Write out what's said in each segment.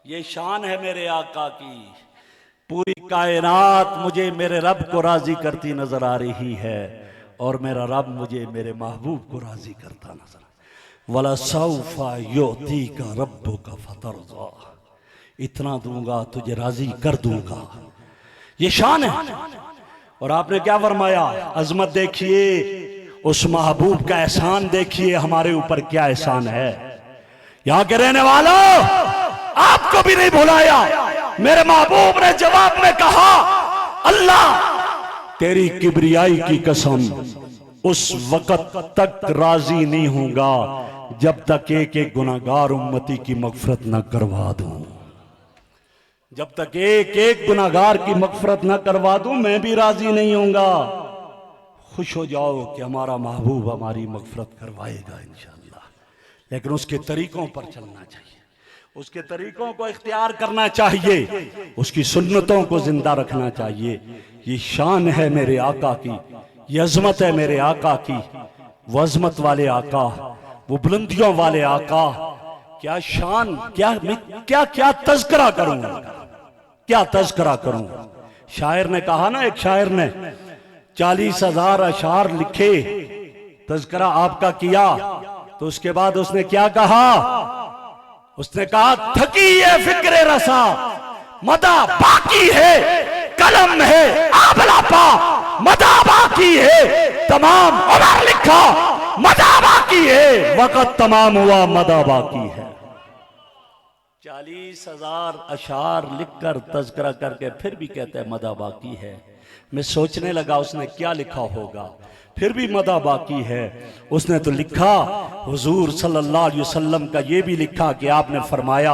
ये शान है मेरे आका की। पूरी कायनात मुझे मेरे रब को राजी करती नजर आ रही है और मेरा रब मुझे मेरे महबूब को राजी करता नजर। वला सौफा योती का रब्बो का फतरज़ा, इतना दूंगा तुझे राजी कर दूंगा। ये शान है। और आपने क्या फरमाया? अजमत देखिए, उस महबूब का एहसान देखिए हमारे ऊपर क्या एहसान है। यहां के रहने वालों, आपको भी नहीं भुलाया। मेरे महबूब ने जवाब में कहा, अल्लाह तेरी किबरियाई की कसम, उस वक्त तक राजी नहीं होगा जब तक एक एक गुनाहगार उम्मती की मगफरत न करवा दूं। जब तक एक एक गुनाहगार की मगफरत न करवा दूं मैं भी राजी नहीं होऊंगा। खुश हो जाओ कि हमारा महबूब हमारी मगफरत करवाएगा इंशाअल्लाह, लेकिन उसके तरीकों पर चलना चाहिए, उसके तरीकों को इख्तियार करना चाहिए, उसकी सुन्नतों को जिंदा रखना चाहिए। ये शान है मेरे आका की, ये अजमत है मेरे आका की। वो अजमत वाले आका, वो बुलंदियों वाले आका, क्या शान, क्या क्या तज़किरा करूं, क्या तज़किरा करूं। शायर ने कहा ना, एक शायर ने 40,000 अशार लिखे, तज़किरा आपका किया, तो उसके बाद उसने क्या कहा? उसने कहा, थकी है फिक्रे रसा, मदा बाकी है, कलम है आबलापा, मदा बाकी है, तमाम उमर लिखा, मदा बाकी है, वक़्त तमाम हुआ, मदा बाकी है। 40,000 अशार लिखकर तज़किरा करके फिर भी कहते हैं मदा बाकी है। मैं सोचने लगा उसने क्या लिखा होगा, फिर भी मदा बाकी है। उसने तो लिखा, हुजूर सल्लल्लाहु अलैहि वसल्लम का ये भी लिखा कि आपने फरमाया,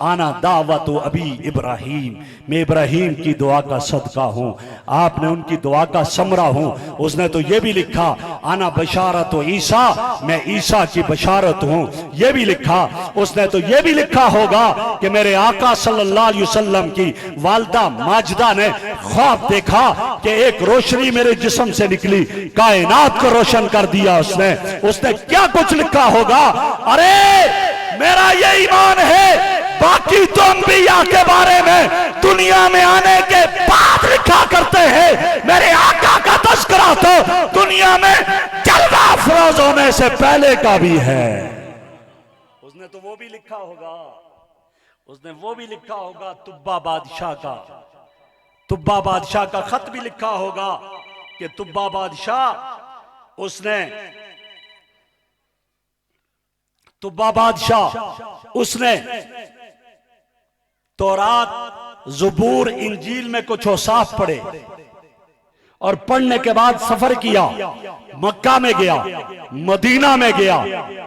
आना दावत अबी इब्राहिम, मैं इब्राहिम की दुआ का सदका हूँ, आपने उनकी दुआ का समरा हूँ। उसने तो ये भी लिखा, आना बशारत ईसा, मैं ईसा की बशारत हूँ, ये भी लिखा। उसने तो ये भी लिखा होगा कि मेरे आका सल्लल्लाहु अलैहि वसल्लम की वालदा माजिदा ने ख्वाब देखा कि एक रोशनी मेरे जिस्म से निकली, कायनात को रोशन कर दिया। उसने क्या कुछ लिखा होगा। अरे मेरा ये ईमान है, बाकी तो अंबिया के बारे में दुनिया में आने के बाद लिखा करते हैं, मेरे आका का तज़किरा तो दुनिया में जलवा अफरोज होने से पहले का भी है। उसने तो वो भी लिखा होगा, उसने वो भी लिखा होगा, तुब्बा बादशाह का, तुब्बा बादशाह का खत भी लिखा होगा कि तुब्बा बादशाह, उसने तुब्बा बादशाह उसने तौरात, ज़बूर, इंजील में कुछ औसाफ पढ़े और पढ़ने के बाद सफर किया, मक्का में गया, मदीना में गया,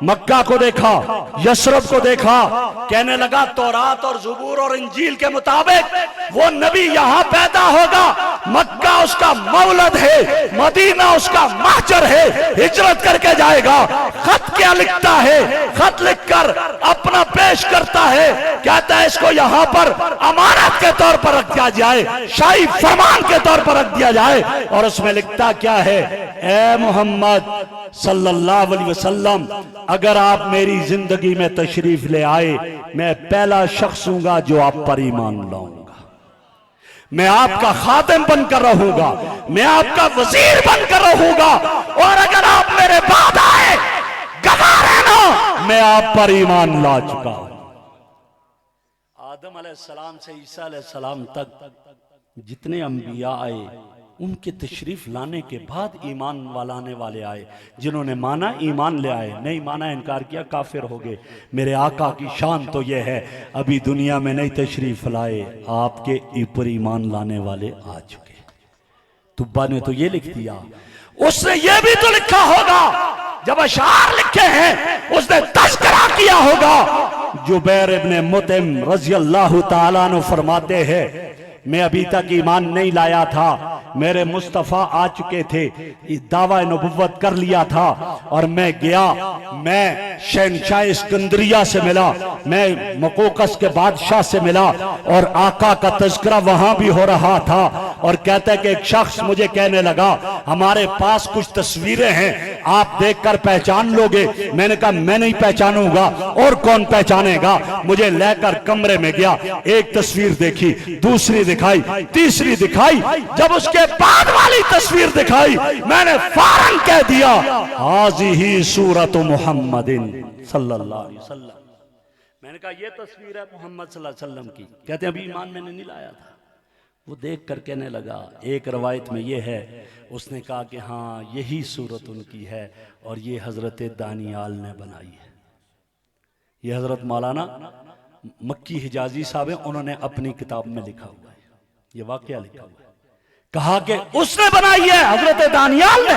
मक्का को देखा, यशरब को देखा, कहने लगा तौरात और ज़बूर और इंजील के मुताबिक वो नबी यहां पैदा होगा, मक्का उसका मौलद है, मदीना उसका महजर है, हिजरत करके जाएगा। खत क्या लिखता है? खत लिखकर अपना पेश करता है, कहता है इसको यहां पर अमानत के तौर पर रख दिया जाए, शाही फरमान के तौर पर रख दिया जाए। और उसमें लिखता क्या है? ए मोहम्मद सल्लल्लाहु अलैहि वसल्लम, अगर आप मेरी जिंदगी में तशरीफ ले आए, मैं पहला शख्स हूंगा जो आप पर ईमान लाऊंगा, मैं आपका खातिम बनकर रहूंगा, मैं आपका वजीर बनकर रहूंगा, और अगर आप मेरे बाद आए, गवाह रहना मैं आप पर ईमान ला चुका हूं। आदम अलैहिस्सलाम से ईसा अलैहिस्सलाम तक जितने अंबिया आए, उनके तशरीफ लाने के बाद ईमान लाने वाले आए। जिन्होंने माना ईमान ले आए, नहीं माना इनकार किया काफिर हो गए। मेरे आका की शान तो यह है, अभी दुनिया में नहीं तशरीफ लाए, आपके ऊपर ईमान लाने वाले आ चुके। तुब्बा ने तो ये लिख दिया, उसने ये भी तो लिखा होगा, जब अशार लिखे हैं उसने तज़किरा किया होगा। जुबैर इब्ने मुतइम रज़ी अल्लाह ताला अन्हु फरमाते हैं, मैं अभी तक ईमान नहीं लाया था, मेरे मुस्तफ़ा आ चुके थे, दावा नबुव्वत कर लिया था, और मैं गया, मैं शहनशाह इस्कंदरिया से मिला, मैं मकोकस के बादशाह से मिला, और आका का तज़किरा वहां भी हो रहा था। और कहता है कि एक शख्स मुझे कहने लगा हमारे पास कुछ तस्वीरें हैं, आप देखकर पहचान लोगे। मैंने कहा मैं नहीं पहचानूंगा, और कौन पहचानेगा। मुझे लेकर कमरे में गया, एक तस्वीर देखी, दूसरी दिखाई, तीसरी दिखाई, जब उसके बाद वाली तस्वीर दिखाई मैंने फौरन कह दिया हाज़िही सूरत मुहम्मदिन सल्लल्लाहु अलैहि वसल्लम। मैंने कहा ये तस्वीर है मोहम्मद सल्लल्लाहु अलैहि वसल्लम की। कहते हैं अभी ईमान मैंने नहीं लाया था। वो देख कर कहने लगा, एक रवायत में ये है, उसने कहा कि हाँ यही सूरत उनकी है और ये हजरत दानियाल ने बनाई है। ये हजरत मौलाना मक्की हिजाजी साहब हैं, उन्होंने अपनी किताब में लिखा हुआ है, ये वाकया लिखा हुआ है। कहा कि उसने बनाई है हजरत दानियाल ने।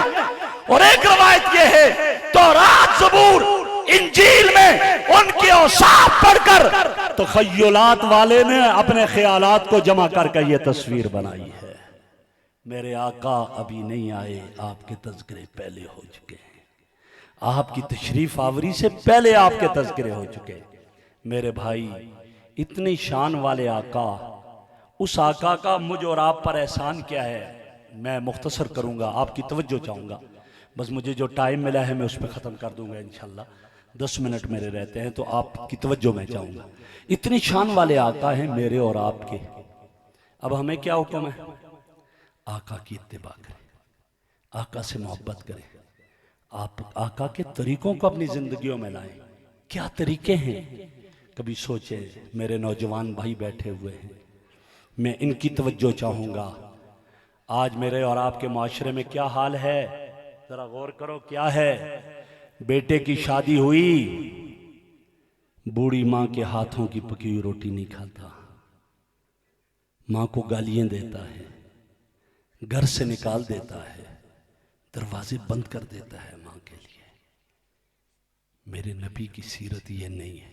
और एक रवायत ये है तौरात ज़बूर इंजील में उनके औसाफ पढ़कर तो खय्युलात वाले ने अपने ख्यालात को जमा करके ये तस्वीर बनाई है। मेरे आका अभी नहीं आए, आपके तज़किरे पहले हो चुके हैं, आपकी तशरीफ आवरी से पहले आपके तज़किरे हो चुके हैं। मेरे भाई इतनी शान वाले आका, उस आका का मुझ और आप पर एहसान क्या है, मैं मुख्तसर करूंगा, आपकी तवज्जो चाहूंगा। बस मुझे जो टाइम मिला है मैं उस पर ख़त्म कर दूंगा इंशाल्लाह। 10 मिनट मेरे रहते हैं तो आपकी तवज्जो मैं चाहूंगा। इतनी शान वाले आका हैं मेरे और आपके। अब हमें क्या हुक्म है, आका की इत्तिबा करें, आका से मोहब्बत करें, आप आका के तरीकों को अपनी जिंदगियों में लाएं। क्या तरीके हैं, कभी सोचे। मेरे नौजवान भाई बैठे हुए हैं, मैं इनकी तवज्जो चाहूंगा। आज मेरे और आपके माशरे में क्या हाल है, जरा गौर करो। क्या है, बेटे की शादी हुई, बूढ़ी माँ के हाथों की पकी हुई रोटी नहीं खाता, माँ को गालियां देता है, घर से निकाल देता है, दरवाजे बंद कर देता है माँ के लिए। मेरे नबी की सीरत ये नहीं है।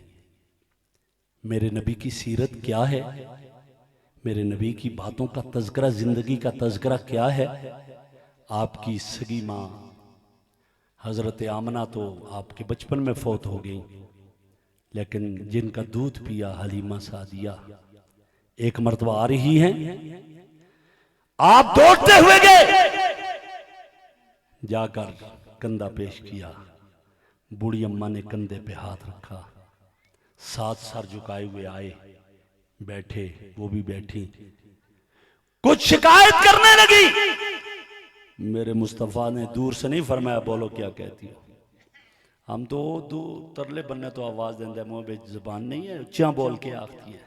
मेरे नबी की सीरत क्या है, मेरे नबी की बातों का तज़किरा, जिंदगी का तज़किरा क्या है। आपकी सगी माँ हजरत आमना तो आपके बचपन में फौत हो गई, लेकिन जिनका दूध पिया हलीमा सादिया एक मर्तबा आ रही हैं, आप दौड़ते हुए गए, जाकर कंधा पेश किया, बूढ़ी अम्मा ने कंधे पे हाथ रखा, साथ सर झुकाए हुए आए, बैठे, वो भी बैठी, कुछ शिकायत करने लगी। मेरे मुस्तफ़ा ने दूर से नहीं फरमाया बोलो क्या कहती हो। हम तो दो तरले बनने तो आवाज देंगे, मुंह पे जुबान नहीं है, उच्चा बोल के आती है,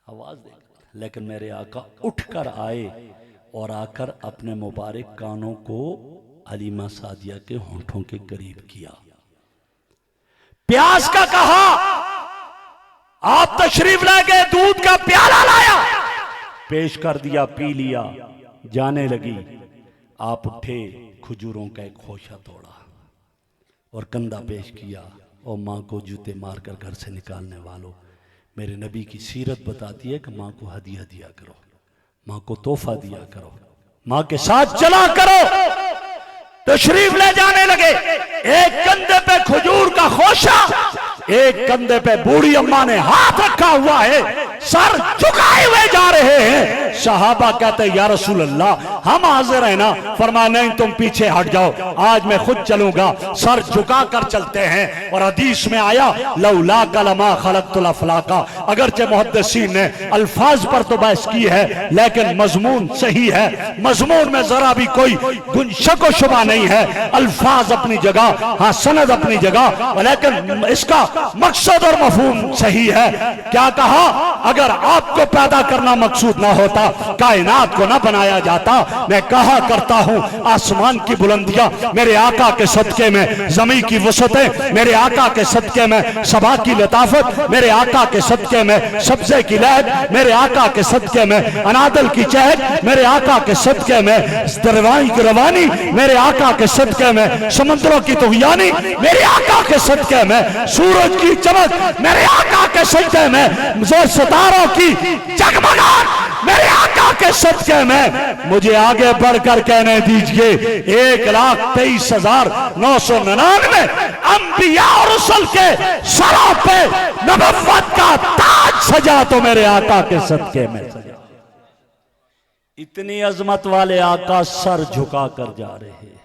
आवाज दे। लेकिन मेरे आका उठकर आए और आकर अपने मुबारक कानों को हलीमा सादिया के होंठों के करीब किया, प्यास का कहा, आप तशरीफ ला गए, दूध का प्याला लाया, पेश कर दिया, पी लिया, जाने लगी। आप उठे, खजूरों का एक खोशा तोड़ा और कंधा पेश किया, और माँ को जूते मारकर घर से निकालने वालों, मेरे नबी की सीरत बताती है कि माँ को हदिया दिया करो, माँ को तोहफा दिया करो, माँ के साथ चला करो। तशरीफ ले जाने लगे, एक कंधे पे खजूर का खोशा, एक कंधे पे बूढ़ी अम्मा ने हाथ रखा हुआ है, सर झुकाए हुए जा रहे हैं। सहाबा कहते या रसूल अल्लाह हम हाजिर है ना। फरमाया नहीं, तुम पीछे हट जाओ, आज मैं खुद चलूंगा। सर झुका कर चलते हैं, और हदीस में आया लौला कलमा खलक़तुल अफ़लाका। अगरचे मुहद्दिसीन ने अल्फाज पर तो बहस की है, लेकिन मजमून सही है, मजमून में जरा भी कोई शक व शुबा नहीं है। अल्फाज अपनी जगह, हाँ सनद अपनी जगह, लेकिन इसका मकसद और मफहूम सही है। क्या कहा, अगर आपको पैदा करना मकसूद ना होता, कायनात को ना बनाया जाता। मैं कहा करता हूं, आसमान की बुलंदियां मेरे आका के सदके में, जमीन की वसअतें मेरे आका के सदके में, सबा की लताफत मेरे आका के सदके में, सब्जे की लहर मेरे आका के सदके में, अनादल की चहक मेरे आका के सदके में, दरवाई की रवानी मेरे आका के सदके में, समुद्रों की तुगयानी मेरे आका के सदके में, सूरज की चमक मेरे आका के सदके में, सितारों की जगमगाहट मेरे आका के सदके में। मुझे आगे बढ़कर कहने दीजिए, 1,23,999 अंबिया और रसूल के सरों पे नबुव्वत का ताज सजा तो मेरे आका के सदके में सजा। इतनी अजमत वाले आका सर झुका कर जा रहे हैं।